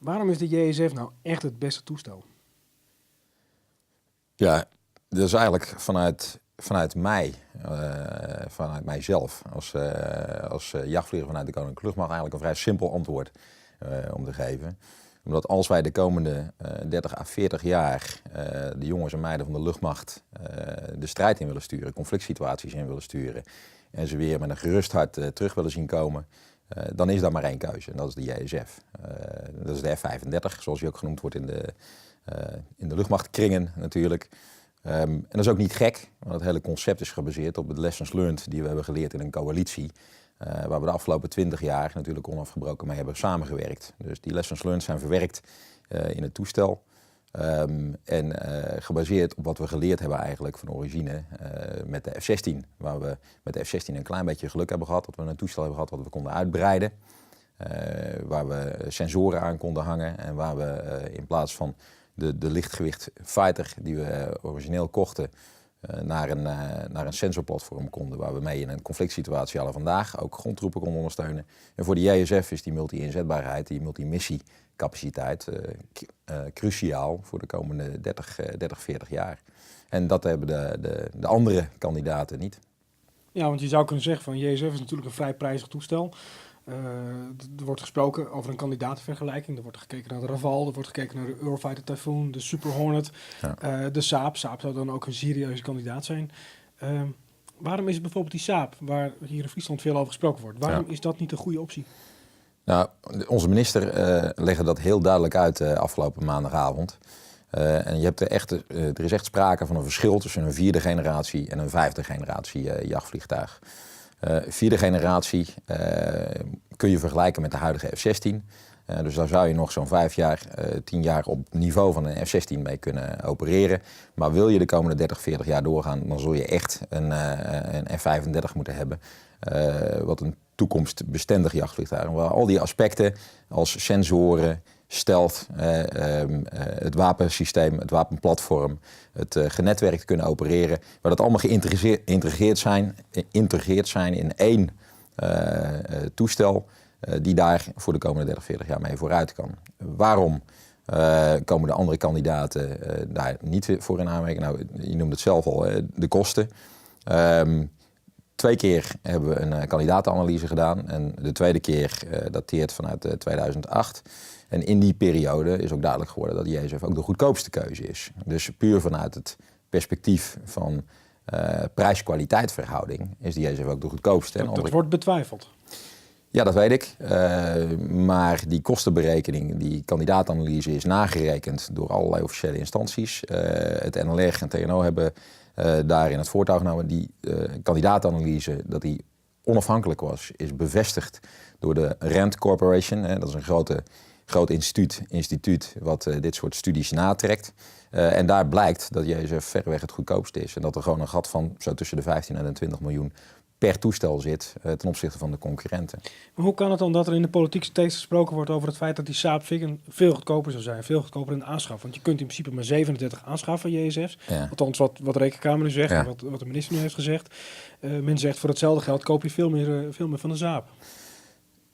Waarom is de JSF nou echt het beste toestel? Ja, dat is eigenlijk vanuit mijzelf als jachtvlieger vanuit de Koninklijke Luchtmacht eigenlijk een vrij simpel antwoord om te geven. Omdat als wij de komende 30 à 40 jaar de jongens en meiden van de luchtmacht de strijd in willen sturen, conflict situaties in willen sturen en ze weer met een gerust hart terug willen zien komen, dan is daar maar één keuze en dat is de JSF. Dat is de F-35, zoals die ook genoemd wordt in de luchtmachtkringen natuurlijk. En dat is ook niet gek, want het hele concept is gebaseerd op de lessons learned die we hebben geleerd in een coalitie. Waar we de afgelopen 20 jaar natuurlijk onafgebroken mee hebben samengewerkt. Dus die lessons learned zijn verwerkt in het toestel. En gebaseerd op wat we geleerd hebben eigenlijk van origine met de F-16. Waar we met de F-16 een klein beetje geluk hebben gehad. Dat we een toestel hebben gehad wat we konden uitbreiden. Waar we sensoren aan konden hangen. En waar we in plaats van de lichtgewicht fighter die we origineel kochten naar een sensorplatform konden, waar we mee in een conflict situatie alle vandaag ook grondtroepen konden ondersteunen. En voor de JSF is die multi-inzetbaarheid, die multimissieCapaciteit cruciaal voor de komende 30, 40 jaar. En dat hebben de andere kandidaten niet. Ja, want je zou kunnen zeggen van JSF is natuurlijk een vrij prijzig toestel. Er wordt gesproken over een kandidatenvergelijking. Er wordt gekeken naar de Rafale, er wordt gekeken naar de Eurofighter Typhoon, de Super Hornet, de Saab. Saab zou dan ook een serieuze kandidaat zijn. Waarom is het bijvoorbeeld die Saab, waar hier in Friesland veel over gesproken wordt, waarom is dat niet een goede optie? Nou, onze minister legde dat heel duidelijk uit afgelopen maandagavond. En er is echt sprake van een verschil tussen een 4e generatie en een 5e generatie jachtvliegtuig. 4e generatie kun je vergelijken met de huidige F-16. Dus daar zou je nog zo'n 5 jaar, 10 jaar op niveau van een F-16 mee kunnen opereren. Maar wil je de komende 30, 40 jaar doorgaan, dan zul je echt een F-35 moeten hebben. Wat een toekomstbestendig jachtvliegtuig. Waar al die aspecten als sensoren, stealth, het wapensysteem, het wapenplatform, het genetwerk kunnen opereren. Waar dat allemaal geïntegreerd zijn in één toestel die daar voor de komende 30, 40 jaar mee vooruit kan. Waarom komen de andere kandidaten daar niet voor in aanmerking? Nou, je noemde het zelf al, de kosten. 2 keer hebben we een kandidatenanalyse gedaan en de tweede keer dateert vanuit 2008. En in die periode is ook duidelijk geworden dat de JSF ook de goedkoopste keuze is. Dus puur vanuit het perspectief van prijs-kwaliteit verhouding is de JSF ook de goedkoopste. Dat wordt betwijfeld. Ja, dat weet ik. Maar die kostenberekening, die kandidaatanalyse is nagerekend door allerlei officiële instanties. Het NLR en TNO hebben daarin het voortouw genomen. Die kandidaatanalyse, dat die onafhankelijk was, is bevestigd door de RAND Corporation. Dat is een groot instituut wat dit soort studies natrekt. En daar blijkt dat JSF verreweg het goedkoopste is. En dat er gewoon een gat van zo tussen de 15 en de 20 miljoen per toestel zit ten opzichte van de concurrenten. Maar hoe kan het dan dat er in de politiek steeds gesproken wordt over het feit dat die Saab veel goedkoper zou zijn, veel goedkoper in de aanschaf? Want je kunt in principe maar 37 aanschaffen JSF's. Ja. Althans wat de Rekenkamer nu zegt en wat de minister nu heeft gezegd. Men zegt voor hetzelfde geld koop je veel meer van de Saab.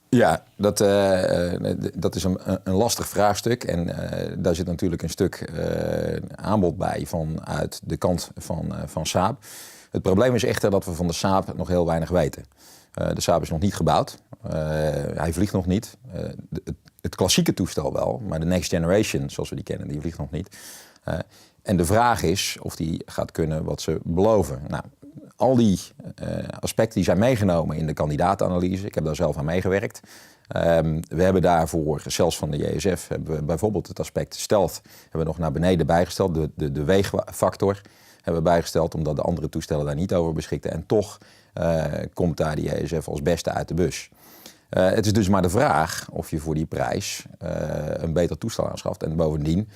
Ja, dat is een lastig vraagstuk en daar zit natuurlijk een stuk aanbod bij vanuit de kant van Saab. Het probleem is echter dat we van de Saab nog heel weinig weten. De Saab is nog niet gebouwd, hij vliegt nog niet. Het klassieke toestel wel, maar de next generation zoals we die kennen, die vliegt nog niet. En de vraag is of die gaat kunnen wat ze beloven. Nou, al die aspecten die zijn meegenomen in de kandidaatanalyse. Ik heb daar zelf aan meegewerkt. We hebben daarvoor, zelfs van de JSF, hebben we bijvoorbeeld het aspect stealth hebben we nog naar beneden bijgesteld. De weegfactor hebben we bijgesteld, omdat de andere toestellen daar niet over beschikten. En toch komt daar de JSF als beste uit de bus. Het is dus maar de vraag of je voor die prijs een beter toestel aanschaft. En bovendien,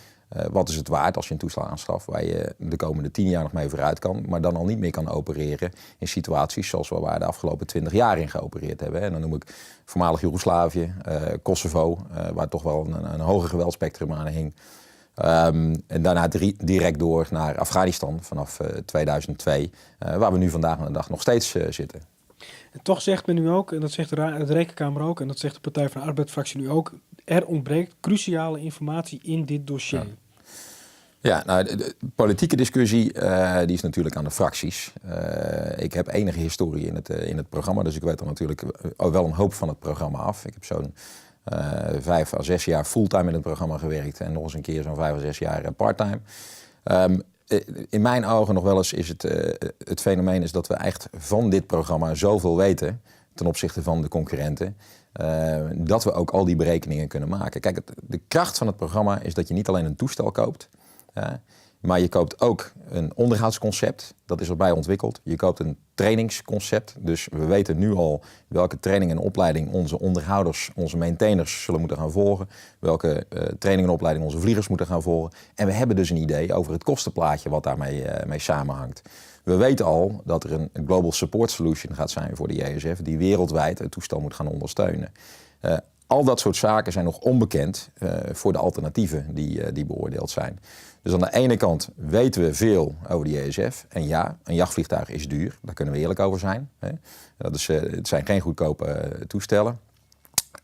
wat is het waard als je een toestel aanschaft waar je de komende 10 jaar nog mee vooruit kan, maar dan al niet meer kan opereren in situaties zoals we waar de afgelopen 20 jaar in geopereerd hebben. En dan noem ik voormalig Joegoslavië, Kosovo, waar toch wel een hoger geweldspectrum aan hing. En daarna direct door naar Afghanistan vanaf 2002, waar we nu vandaag aan de dag nog steeds zitten. En toch zegt men nu ook, en dat zegt de Rekenkamer ook, en dat zegt de Partij van de Arbeid-fractie nu ook, er ontbreekt cruciale informatie in dit dossier. Ja. Ja, nou, de politieke discussie die is natuurlijk aan de fracties. Ik heb enige historie in het programma, dus ik weet er natuurlijk wel een hoop van het programma af. Ik heb zo'n 5 à 6 jaar fulltime in het programma gewerkt en nog eens een keer zo'n 5 à 6 jaar parttime. In mijn ogen nog wel eens is het fenomeen is dat we echt van dit programma zoveel weten ten opzichte van de concurrenten. Dat we ook al die berekeningen kunnen maken. Kijk, de kracht van het programma is dat je niet alleen een toestel koopt. Maar je koopt ook een onderhoudsconcept, dat is erbij ontwikkeld. Je koopt een trainingsconcept, dus we weten nu al welke training en opleiding onze onderhouders, onze maintainers zullen moeten gaan volgen. Welke training en opleiding onze vliegers moeten gaan volgen. En we hebben dus een idee over het kostenplaatje wat daarmee mee samenhangt. We weten al dat er een Global Support Solution gaat zijn voor de JSF die wereldwijd het toestel moet gaan ondersteunen. Al dat soort zaken zijn nog onbekend voor de alternatieven die beoordeeld zijn. Dus aan de ene kant weten we veel over de JSF. En ja, een jachtvliegtuig is duur. Daar kunnen we eerlijk over zijn. Het zijn geen goedkope toestellen.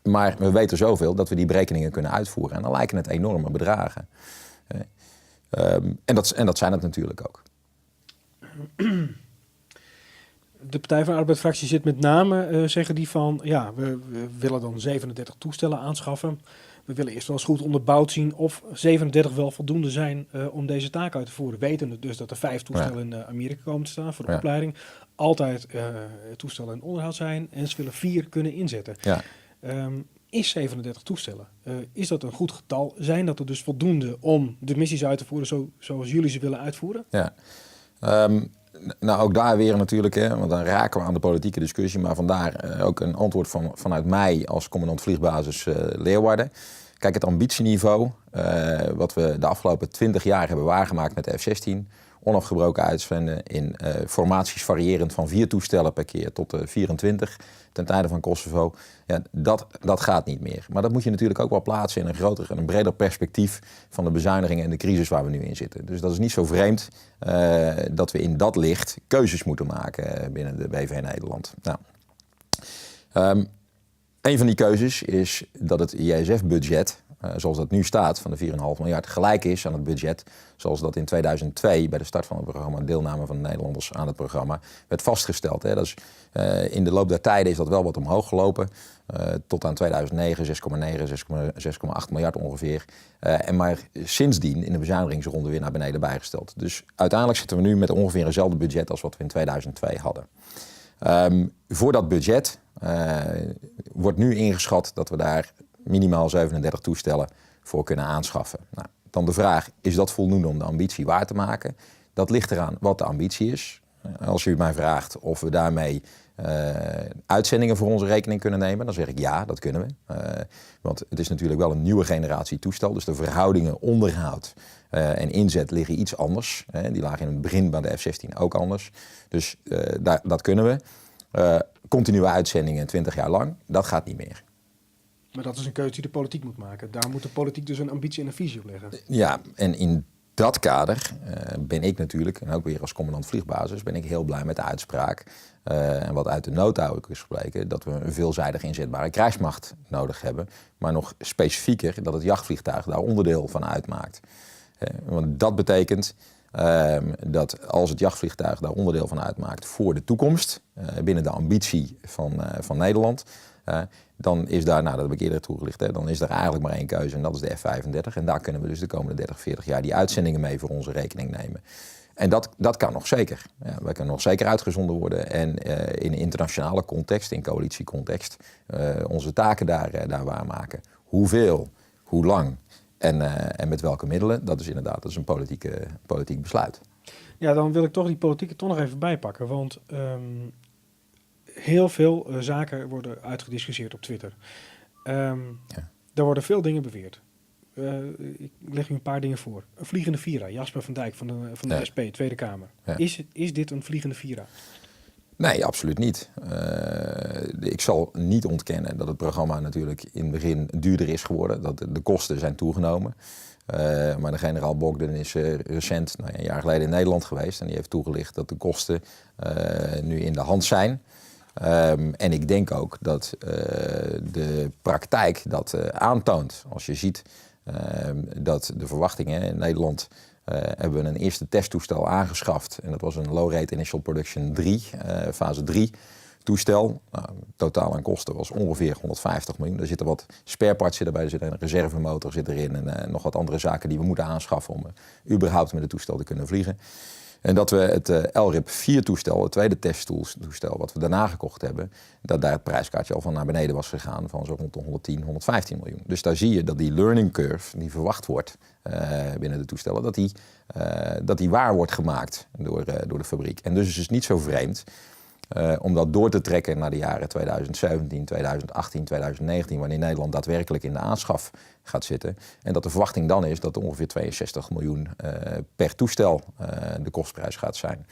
Maar we weten zoveel dat we die berekeningen kunnen uitvoeren. En dan lijken het enorme bedragen. En dat zijn het natuurlijk ook. De Partij van de Arbeid-fractie zit met name, zeggen die van, ja, we willen dan 37 toestellen aanschaffen. We willen eerst wel eens goed onderbouwd zien of 37 wel voldoende zijn om deze taak uit te voeren. Weten dus dat er 5 toestellen in Amerika komen te staan voor de opleiding. Altijd toestellen in onderhoud zijn en ze willen 4 kunnen inzetten. Ja. Is 37 toestellen, is dat een goed getal? Zijn dat er dus voldoende om de missies uit te voeren zoals jullie ze willen uitvoeren? Ja. Nou, ook daar weer natuurlijk, want dan raken we aan de politieke discussie. Maar vandaar ook een antwoord vanuit mij als commandant vliegbasis Leeuwarden. Kijk, het ambitieniveau wat we de afgelopen 20 jaar hebben waargemaakt met de F-16... onafgebroken uitzenden in formaties variërend van 4 toestellen per keer tot 24 ten tijde van Kosovo. Ja, dat gaat niet meer. Maar dat moet je natuurlijk ook wel plaatsen in een groter en een breder perspectief van de bezuinigingen en de crisis waar we nu in zitten. Dus dat is niet zo vreemd dat we in dat licht keuzes moeten maken binnen de BV Nederland. Nou, een van die keuzes is dat het JSF-budget, zoals dat nu staat, van de 4,5 miljard, gelijk is aan het budget zoals dat in 2002 bij de start van het programma, deelname van de Nederlanders aan het programma, werd vastgesteld. Dat is, in de loop der tijden is dat wel wat omhoog gelopen. Tot aan 2009 6,8 miljard ongeveer. Maar sindsdien in de bezuinigingsronde weer naar beneden bijgesteld. Dus uiteindelijk zitten we nu met ongeveer hetzelfde budget als wat we in 2002 hadden. Voor dat budget wordt nu ingeschat dat we daar minimaal 37 toestellen voor kunnen aanschaffen. Nou, dan de vraag, is dat voldoende om de ambitie waar te maken? Dat ligt eraan wat de ambitie is. Als u mij vraagt of we daarmee uitzendingen voor onze rekening kunnen nemen, dan zeg ik ja, dat kunnen we. Want het is natuurlijk wel een nieuwe generatie toestel, dus de verhoudingen onderhoud en inzet liggen iets anders. Die lagen in het begin bij de F-16 ook anders. Dus dat kunnen we. Continue uitzendingen 20 jaar lang, dat gaat niet meer. Maar dat is een keuze die de politiek moet maken. Daar moet de politiek dus een ambitie en een visie op leggen. Ja, en in dat kader ben ik natuurlijk, en ook weer als commandant vliegbasis, ben ik heel blij met de uitspraak. En wat uit de nota ook is gebleken, dat we een veelzijdig inzetbare krijgsmacht nodig hebben. Maar nog specifieker dat het jachtvliegtuig daar onderdeel van uitmaakt. Want dat betekent dat als het jachtvliegtuig daar onderdeel van uitmaakt voor de toekomst, binnen de ambitie van Nederland, dan is daar, nou dat heb ik eerder toegelicht, dan is er eigenlijk maar één keuze en dat is de F-35. En daar kunnen we dus de komende 30, 40 jaar die uitzendingen mee voor onze rekening nemen. En dat kan nog zeker. Ja, wij kunnen nog zeker uitgezonden worden en in een internationale context, in coalitiecontext, onze taken daar waarmaken. Hoeveel, hoe lang en met welke middelen, dat is een politiek besluit. Ja, dan wil ik toch die politiek toch nog even bijpakken, want heel veel zaken worden uitgediscussieerd op Twitter. Er worden veel dingen beweerd. Ik leg u een paar dingen voor. Een vliegende Vira, Jasper van Dijk van de SP, Tweede Kamer. Ja. Is dit een vliegende Vira? Nee, absoluut niet. Ik zal niet ontkennen dat het programma natuurlijk in het begin duurder is geworden. Dat de kosten zijn toegenomen. Maar de generaal Bogdan is recent, een jaar geleden in Nederland geweest. En die heeft toegelicht dat de kosten nu in de hand zijn. En ik denk ook dat de praktijk dat aantoont. Als je ziet dat de verwachtingen in Nederland hebben we een eerste testtoestel aangeschaft. En dat was een Low Rate Initial Production 3, fase 3 toestel. Totaal aan kosten was ongeveer 150 miljoen. Er zitten wat spare parts erbij, er zit een reservemotor zit erin en nog wat andere zaken die we moeten aanschaffen om überhaupt met het toestel te kunnen vliegen. En dat we het LRIP 4 toestel, het tweede testtoestel wat we daarna gekocht hebben, dat daar het prijskaartje al van naar beneden was gegaan van zo rond de 110, 115 miljoen. Dus daar zie je dat die learning curve die verwacht wordt binnen de toestellen, dat die waar wordt gemaakt door de fabriek. En dus is het niet zo vreemd om dat door te trekken naar de jaren 2017, 2018, 2019, wanneer Nederland daadwerkelijk in de aanschaf gaat zitten. En dat de verwachting dan is dat ongeveer 62 miljoen per toestel de kostprijs gaat zijn.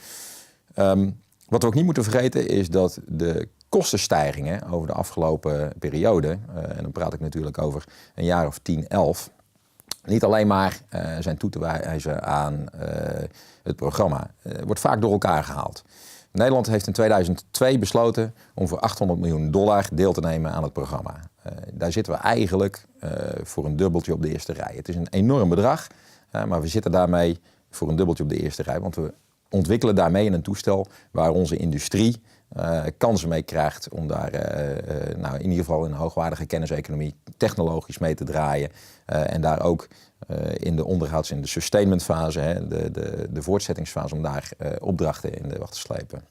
Wat we ook niet moeten vergeten is dat de kostenstijgingen over de afgelopen periode, en dan praat ik natuurlijk over een jaar of 10, 11... niet alleen maar zijn toe te wijzen aan het programma. Wordt vaak door elkaar gehaald. Nederland heeft in 2002 besloten om voor $800 miljoen deel te nemen aan het programma. Daar zitten we eigenlijk voor een dubbeltje op de eerste rij. Het is een enorm bedrag, maar we zitten daarmee voor een dubbeltje op de eerste rij. Want we ontwikkelen daarmee een toestel waar onze industrie kansen mee krijgt om daar in ieder geval in een hoogwaardige kenniseconomie technologisch mee te draaien. En daar ook in de onderhouds- en de sustainmentfase, de voortzettingsfase, om daar opdrachten in de wacht te slepen.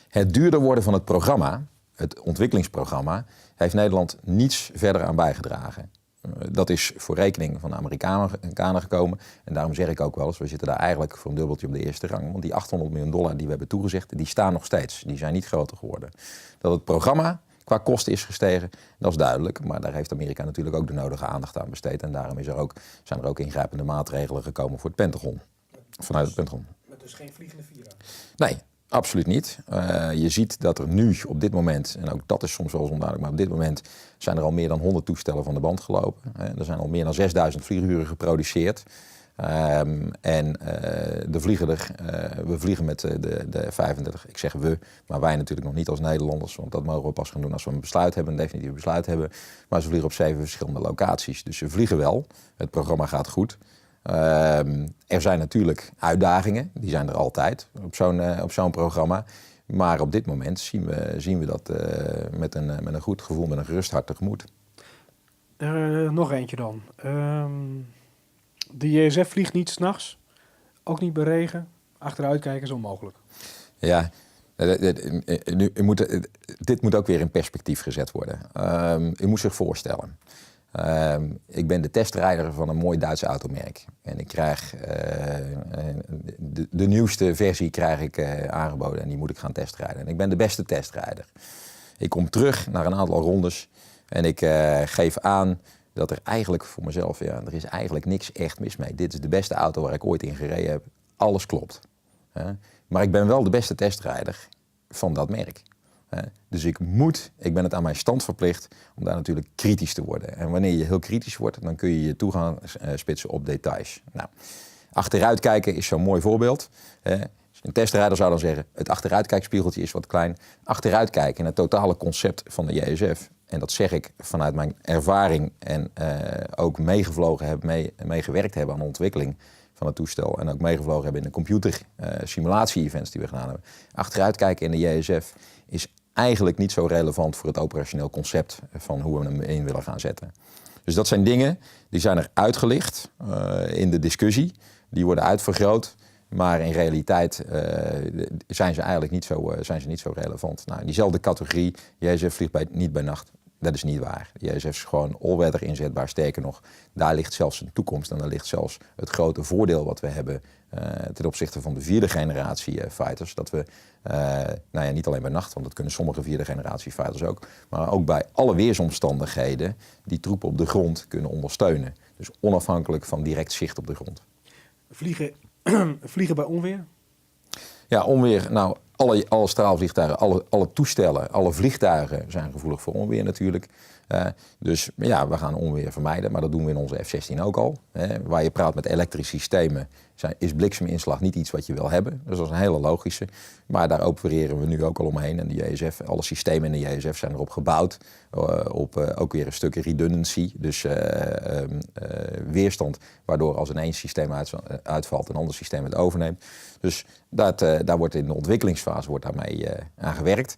Het duurder worden van het programma, het ontwikkelingsprogramma, heeft Nederland niets verder aan bijgedragen. Dat is voor rekening van de Amerikanen gekomen. En daarom zeg ik ook wel eens, we zitten daar eigenlijk voor een dubbeltje op de eerste rang. Want die $800 miljoen die we hebben toegezegd, die staan nog steeds. Die zijn niet groter geworden. Dat het programma qua kosten is gestegen, dat is duidelijk. Maar daar heeft Amerika natuurlijk ook de nodige aandacht aan besteed. En daarom zijn er ook ingrijpende maatregelen gekomen voor het Pentagon. Vanuit het Pentagon. Met dus geen vliegende Vira? Nee, absoluut niet. Je ziet dat er nu op dit moment, en ook dat is soms wel eens onduidelijk, maar op dit moment zijn er al meer dan 100 toestellen van de band gelopen. Er zijn al meer dan 6000 vlieguren geproduceerd. We vliegen met de 35, ik zeg we, maar wij natuurlijk nog niet als Nederlanders, want dat mogen we pas gaan doen als we een besluit hebben, een definitief besluit hebben. Maar ze vliegen op 7 verschillende locaties, dus ze vliegen wel. Het programma gaat goed. Er zijn natuurlijk uitdagingen, die zijn er altijd op zo'n programma. Maar op dit moment zien we dat met een goed gevoel, met een gerust hart tegemoet. Nog eentje dan. De JSF vliegt niet 's nachts, ook niet bij regen. Achteruit kijken is onmogelijk. Ja, dit moet ook weer in perspectief gezet worden. U moet zich voorstellen. Ik ben de testrijder van een mooi Duits automerk. En ik krijg de nieuwste versie aangeboden en die moet ik gaan testrijden. En ik ben de beste testrijder. Ik kom terug naar een aantal rondes en ik geef aan dat er eigenlijk voor mezelf, er is eigenlijk niks echt mis mee. Dit is de beste auto waar ik ooit in gereden heb. Alles klopt. Maar ik ben wel de beste testrijder van dat merk. Dus ik ben het aan mijn stand verplicht om daar natuurlijk kritisch te worden. En wanneer je heel kritisch wordt, dan kun je je toe gaan spitsen op details. Nou, achteruitkijken is zo'n mooi voorbeeld. Een testrijder zou dan zeggen, het achteruitkijkspiegeltje is wat klein. Achteruitkijken in het totale concept van de JSF. En dat zeg ik vanuit mijn ervaring en ook meegewerkt hebben aan de ontwikkeling van het toestel. En ook meegevlogen hebben in de computer simulatie-events die we gedaan hebben. Achteruitkijken in de JSF is eigenlijk niet zo relevant voor het operationeel concept van hoe we hem in willen gaan zetten. Dus dat zijn dingen die zijn er uitgelicht in de discussie. Die worden uitvergroot. Maar in realiteit zijn ze eigenlijk niet zo relevant. Nou, in diezelfde categorie, JSF vliegt niet bij nacht. Dat is niet waar. De JSF is gewoon all-weather inzetbaar. Sterker nog, daar ligt zelfs een toekomst. En daar ligt zelfs het grote voordeel wat we hebben ten opzichte van de 4e generatie fighters. Dat we, niet alleen bij nacht, want dat kunnen sommige 4e generatie fighters ook. Maar ook bij alle weersomstandigheden die troepen op de grond kunnen ondersteunen. Dus onafhankelijk van direct zicht op de grond. Vliegen bij onweer? Ja, onweer. Nou, alle straalvliegtuigen, alle toestellen, alle vliegtuigen zijn gevoelig voor onweer natuurlijk. Dus ja, we gaan onweer vermijden, maar dat doen we in onze F-16 ook al. Waar je praat met elektrische systemen is blikseminslag niet iets wat je wil hebben. Dus dat is een hele logische. Maar daar opereren we nu ook al omheen. En de JSF, alle systemen in de JSF zijn erop gebouwd. Op ook weer een stuk redundancy. Dus weerstand, waardoor als in één systeem uitvalt, een ander systeem het overneemt. Dus daar wordt in de ontwikkelingsfase daarmee aan gewerkt.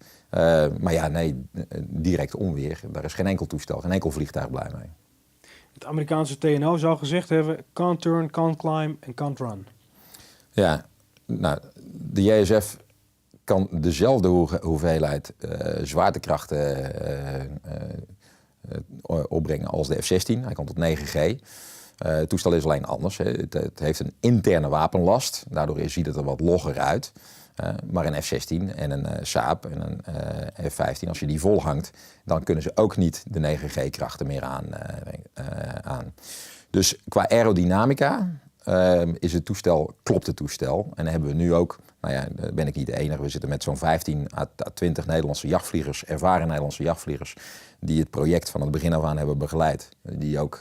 Maar ja, nee, direct onweer. Daar is geen enkel toestel, geen enkel vliegtuig blij mee. Het Amerikaanse TNO zou gezegd hebben, can't turn, can't climb en can't run. Ja, nou, de JSF kan dezelfde hoeveelheid zwaartekrachten opbrengen als de F-16. Hij kan tot 9G. Het toestel is alleen anders. Het heeft een interne wapenlast. Daardoor ziet het er wat logger uit. Maar een F-16 en een Saab en een F-15, als je die volhangt, dan kunnen ze ook niet de 9G-krachten meer aan. Dus qua aerodynamica klopt het toestel. En dan hebben we nu ook, nou ja, daar ben ik niet de enige, we zitten met zo'n 15 à 20 Nederlandse jachtvliegers, ervaren Nederlandse jachtvliegers, die het project van het begin af aan hebben begeleid. Die ook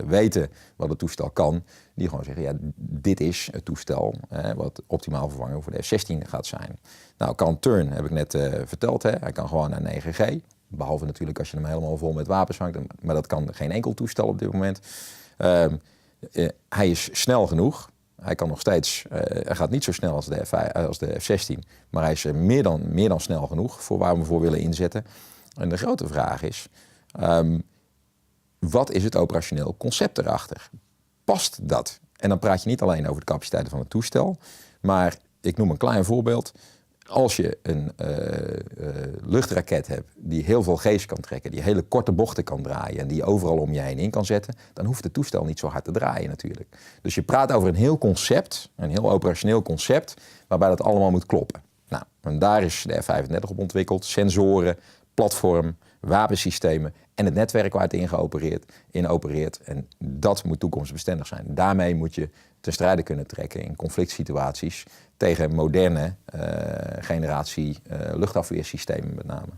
weten wat het toestel kan, die gewoon zeggen, ja, dit is het toestel wat optimaal vervangen voor de F-16 gaat zijn. Nou, kan turn, heb ik net verteld, hij kan gewoon naar 9G, behalve natuurlijk als je hem helemaal vol met wapens hangt, maar dat kan geen enkel toestel op dit moment. Hij is snel genoeg, hij kan nog steeds, hij gaat niet zo snel als de F-16, maar hij is meer dan snel genoeg voor waar we voor willen inzetten. En de grote vraag is, wat is het operationeel concept erachter? Past dat? En dan praat je niet alleen over de capaciteiten van het toestel, maar ik noem een klein voorbeeld. Als je een luchtraket hebt die heel veel G's kan trekken, die hele korte bochten kan draaien en die overal om je heen in kan zetten, dan hoeft het toestel niet zo hard te draaien natuurlijk. Dus je praat over een heel concept, een heel operationeel concept, waarbij dat allemaal moet kloppen. Nou, en daar is de F-35 op ontwikkeld. Sensoren, platform, wapensystemen en het netwerk waar het in opereert. En dat moet toekomstbestendig zijn. Daarmee moet je ten strijde kunnen trekken in conflict situaties tegen moderne generatie luchtafweersystemen met name.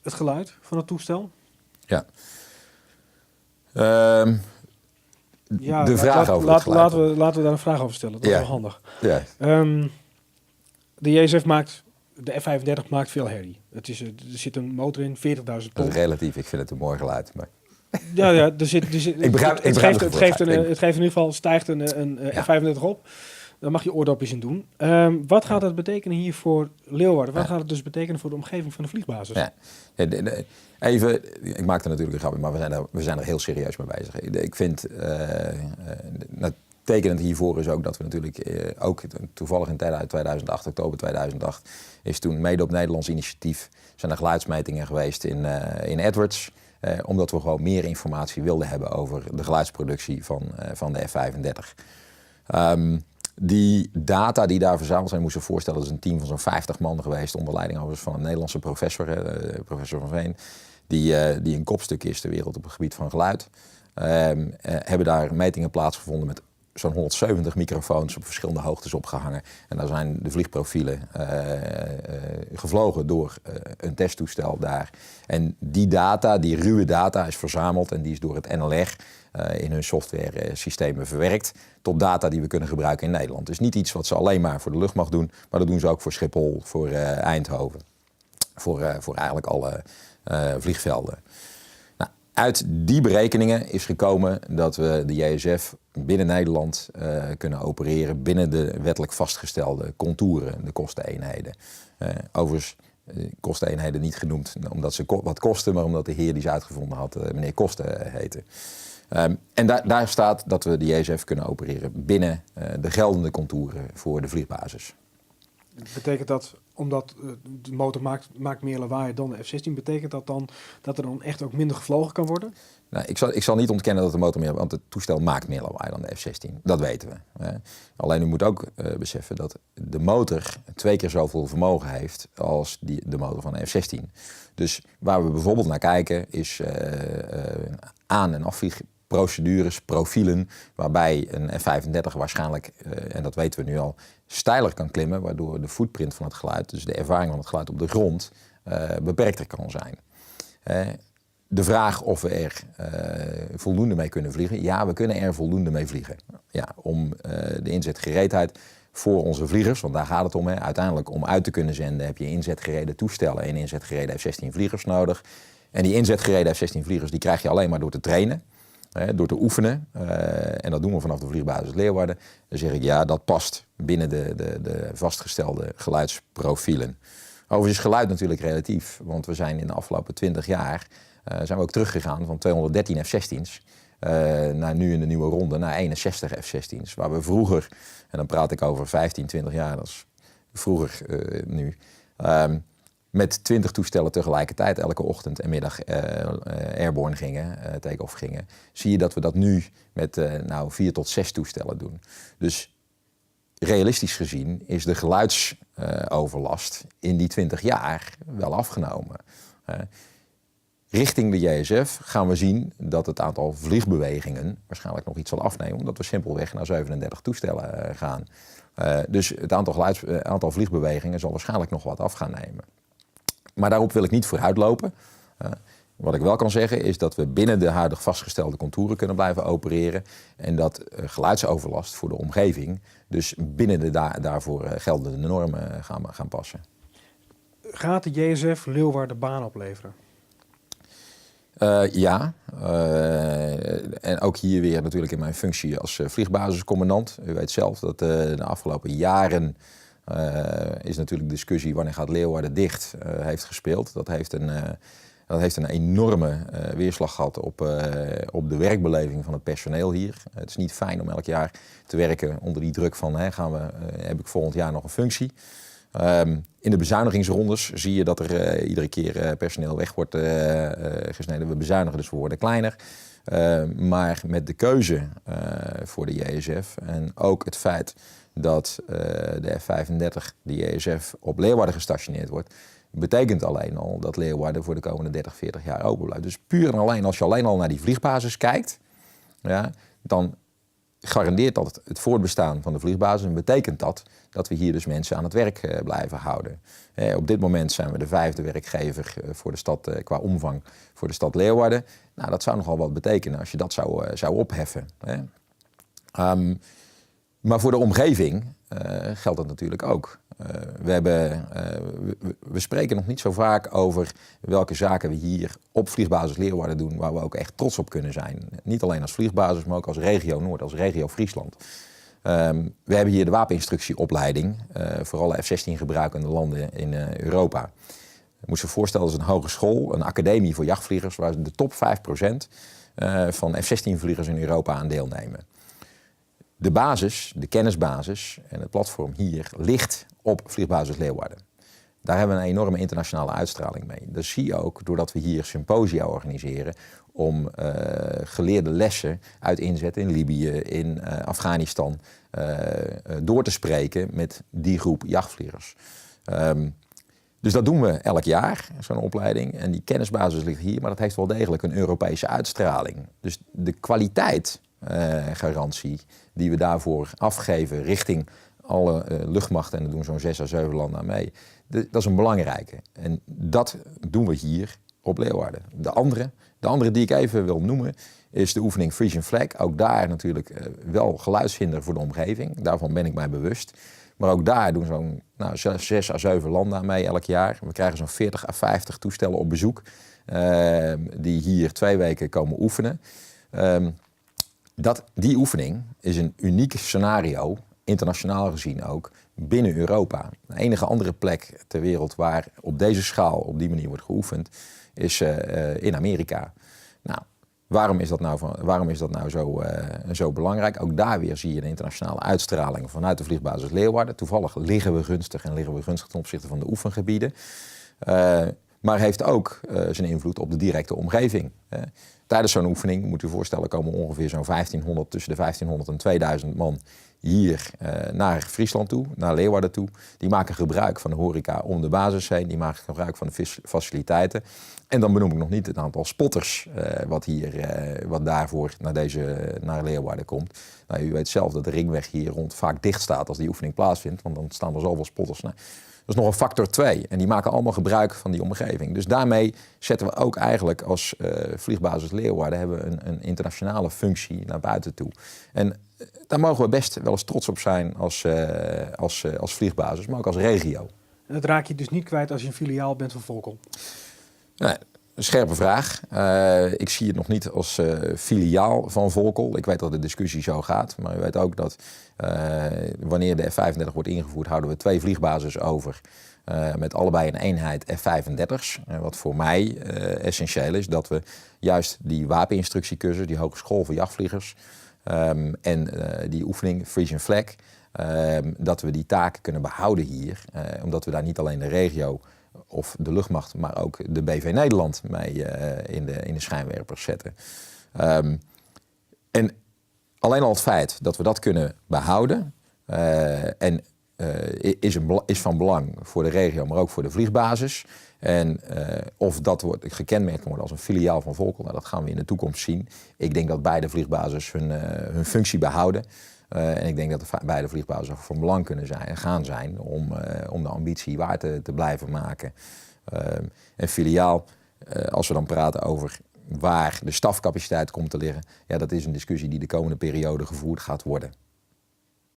Het geluid van het toestel? Ja. De vraag over het geluid. Laten we daar een vraag over stellen. Dat is wel handig. Ja. De JSF maakt, de F-35 maakt veel herrie. Er zit een motor in, 40.000 pond. Dat is relatief, ik vind het een mooi geluid. Maar... Ja, er zit, het geeft in ieder geval, stijgt een F-35 op. Dan mag je oordopjes in doen. Wat gaat het betekenen hier voor Leeuwarden? Wat gaat het dus betekenen voor de omgeving van de vliegbasis? Ja. Even, ik maak er natuurlijk een grapje, maar we zijn er heel serieus mee bezig. Ik vind, tekenend hiervoor is ook dat we natuurlijk ook toevallig in 2008, oktober 2008, is toen mede op Nederlands initiatief zijn er geluidsmetingen geweest in Edwards. Omdat we gewoon meer informatie wilden hebben over de geluidsproductie van de F-35. Die data die daar verzameld zijn, moest je voorstellen, dat is een team van zo'n 50 man geweest, onder leiding overigens van een Nederlandse professor, professor Van Veen, die een kopstuk is ter wereld op het gebied van geluid. Hebben daar metingen plaatsgevonden met zo'n 170 microfoons op verschillende hoogtes opgehangen. En daar zijn de vliegprofielen gevlogen door een testtoestel daar. En die data, die ruwe data, is verzameld en die is door het NLR in hun software systemen verwerkt tot data die we kunnen gebruiken in Nederland. Dus niet iets wat ze alleen maar voor de luchtmacht doen, maar dat doen ze ook voor Schiphol, voor Eindhoven, voor eigenlijk alle vliegvelden. Nou, uit die berekeningen is gekomen dat we de JSF binnen Nederland kunnen opereren binnen de wettelijk vastgestelde contouren, de kosteneenheden. Overigens, kosteneenheden niet genoemd omdat ze wat kosten, maar omdat de heer die ze uitgevonden had meneer Kosten heette. En daar staat dat we de JSF kunnen opereren binnen de geldende contouren voor de vliegbasis. Betekent dat, omdat de motor maakt meer lawaai dan de F-16, betekent dat dan dat er dan echt ook minder gevlogen kan worden? Nou, ik zal niet ontkennen dat de motor meer, want het toestel maakt meer lawaai dan de F-16. Dat weten we. Alleen u moet ook beseffen dat de motor 2 keer zoveel vermogen heeft als de motor van de F-16. Dus waar we bijvoorbeeld naar kijken is aan- en procedures, profielen, waarbij een F-35 waarschijnlijk, en dat weten we nu al, steiler kan klimmen, waardoor de footprint van het geluid, dus de ervaring van het geluid op de grond, beperkter kan zijn. De vraag of we er voldoende mee kunnen vliegen. Ja, we kunnen er voldoende mee vliegen. Ja, om de inzetgereedheid voor onze vliegers, want daar gaat het om. Hè. Uiteindelijk om uit te kunnen zenden heb je inzetgereden toestellen en inzetgereden F-16 vliegers nodig. En die inzetgereden F-16 vliegers die krijg je alleen maar door te trainen, door te oefenen. En dat doen we vanaf de vliegbasis Leeuwarden. Dan zeg ik ja, dat past binnen de vastgestelde geluidsprofielen. Overigens is geluid natuurlijk relatief, want we zijn in de afgelopen 20 jaar zijn we ook teruggegaan van 213 F-16's naar nu in de nieuwe ronde naar 61 F-16's. Waar we vroeger, en dan praat ik over 15, 20 jaar, dat is vroeger nu, met 20 toestellen tegelijkertijd elke ochtend en middag airborne gingen, take-off gingen. Zie je dat we dat nu met 4 tot 6 toestellen doen. Dus realistisch gezien is de geluidsoverlast in die 20 jaar wel afgenomen. Richting de JSF gaan we zien dat het aantal vliegbewegingen waarschijnlijk nog iets zal afnemen, omdat we simpelweg naar 37 toestellen gaan. Dus het aantal vliegbewegingen zal waarschijnlijk nog wat af gaan nemen. Maar daarop wil ik niet vooruitlopen. Wat ik wel kan zeggen is dat we binnen de huidig vastgestelde contouren kunnen blijven opereren. En dat geluidsoverlast voor de omgeving dus binnen de daarvoor geldende normen gaan passen. Gaat de JSF Leeuwarden baan opleveren? Ja, en ook hier weer natuurlijk in mijn functie als vliegbasiscommandant. U weet zelf dat de afgelopen jaren is natuurlijk de discussie wanneer gaat Leeuwarden dicht heeft gespeeld. Dat heeft een enorme weerslag gehad op de werkbeleving van het personeel hier. Het is niet fijn om elk jaar te werken onder die druk van heb ik volgend jaar nog een functie. In de bezuinigingsrondes zie je dat er iedere keer personeel weg wordt gesneden. We bezuinigen, dus we worden kleiner. Maar met de keuze voor de JSF en ook het feit dat de F-35, de JSF, op Leeuwarden gestationeerd wordt, betekent alleen al dat Leeuwarden voor de komende 30, 40 jaar open blijft. Dus puur en alleen als je alleen al naar die vliegbasis kijkt, ja, dan garandeert dat het voortbestaan van de vliegbasis en betekent dat we hier dus mensen aan het werk blijven houden. Op dit moment zijn we de 5e werkgever voor de stad qua omvang voor de stad Leeuwarden. Nou, dat zou nogal wat betekenen als je dat zou opheffen. Maar voor de omgeving geldt dat natuurlijk ook. We spreken nog niet zo vaak over welke zaken we hier op vliegbasis Leeuwarden doen, waar we ook echt trots op kunnen zijn. Niet alleen als vliegbasis, maar ook als regio Noord, als regio Friesland. We hebben hier de wapeninstructieopleiding voor alle F-16 gebruikende landen in Europa. Je moet je voorstellen, dat is een hogeschool, een academie voor jachtvliegers, waar de top 5% van F-16 vliegers in Europa aan deelnemen. De basis, de kennisbasis en het platform hier ligt op vliegbasis Leeuwarden. Daar hebben we een enorme internationale uitstraling mee. Dat zie je ook doordat we hier symposia organiseren om geleerde lessen uit inzet in Libië, in Afghanistan, door te spreken met die groep jachtvliegers. Dus dat doen we elk jaar, zo'n opleiding. En die kennisbasis ligt hier, maar dat heeft wel degelijk een Europese uitstraling. Dus de kwaliteitsgarantie die we daarvoor afgeven richting alle luchtmachten, en dat doen zo'n 6 à 7 landen aan mee, dat is een belangrijke. En dat doen we hier op Leeuwarden. De andere die ik even wil noemen is de oefening Frisian Flag. Ook daar natuurlijk wel geluidshinder voor de omgeving. Daarvan ben ik mij bewust. Maar ook daar doen zo'n 6 à 7 landen aan mee elk jaar. We krijgen zo'n 40 à 50 toestellen op bezoek die hier 2 weken komen oefenen. Die oefening is een uniek scenario, internationaal gezien ook, binnen Europa. De enige andere plek ter wereld waar op deze schaal op die manier wordt geoefend is in Amerika. Nou, waarom is dat nou zo belangrijk? Ook daar weer zie je de internationale uitstraling vanuit de vliegbasis Leeuwarden. Toevallig liggen we gunstig ten opzichte van de oefengebieden. maar heeft ook zijn invloed op de directe omgeving. Tijdens zo'n oefening, moet u voorstellen, komen ongeveer zo'n 1500, tussen de 1500 en 2000 man hier naar Friesland toe, naar Leeuwarden toe. Die maken gebruik van de horeca om de basis heen. Die maken gebruik van de faciliteiten. En dan benoem ik nog niet het aantal spotters wat daarvoor naar Leeuwarden komt. Nou, u weet zelf dat de ringweg hier rond vaak dicht staat als die oefening plaatsvindt. Want dan staan er zoveel spotters. Nou, dat is nog een factor 2. En die maken allemaal gebruik van die omgeving. Dus daarmee zetten we ook eigenlijk als vliegbasis Leeuwarden hebben we een internationale functie naar buiten toe. En daar mogen we best wel eens trots op zijn als vliegbasis, maar ook als regio. En dat raak je dus niet kwijt als je een filiaal bent van Volkel? Nee, een scherpe vraag. Ik zie het nog niet als filiaal van Volkel. Ik weet dat de discussie zo gaat. Maar u weet ook dat wanneer de F-35 wordt ingevoerd, houden we 2 vliegbases over. Met allebei een eenheid F-35's. Wat voor mij essentieel is, dat we juist die wapeninstructiecursus, die hogeschool voor jachtvliegers en die oefening Frisian Flag, dat we die taken kunnen behouden hier. Omdat we daar niet alleen de regio of de luchtmacht, maar ook de BV Nederland mee in de schijnwerpers zetten. En alleen al het feit dat we dat kunnen behouden is van belang voor de regio, maar ook voor de vliegbasis. En of dat gekenmerkt kan worden als een filiaal van Volkel, nou, dat gaan we in de toekomst zien. Ik denk dat beide vliegbases hun functie behouden. En ik denk dat beide vliegbases van belang kunnen zijn en gaan zijn om de ambitie waar te blijven maken. En filiaal, als we dan praten over waar de stafcapaciteit komt te liggen, ja, dat is een discussie die de komende periode gevoerd gaat worden.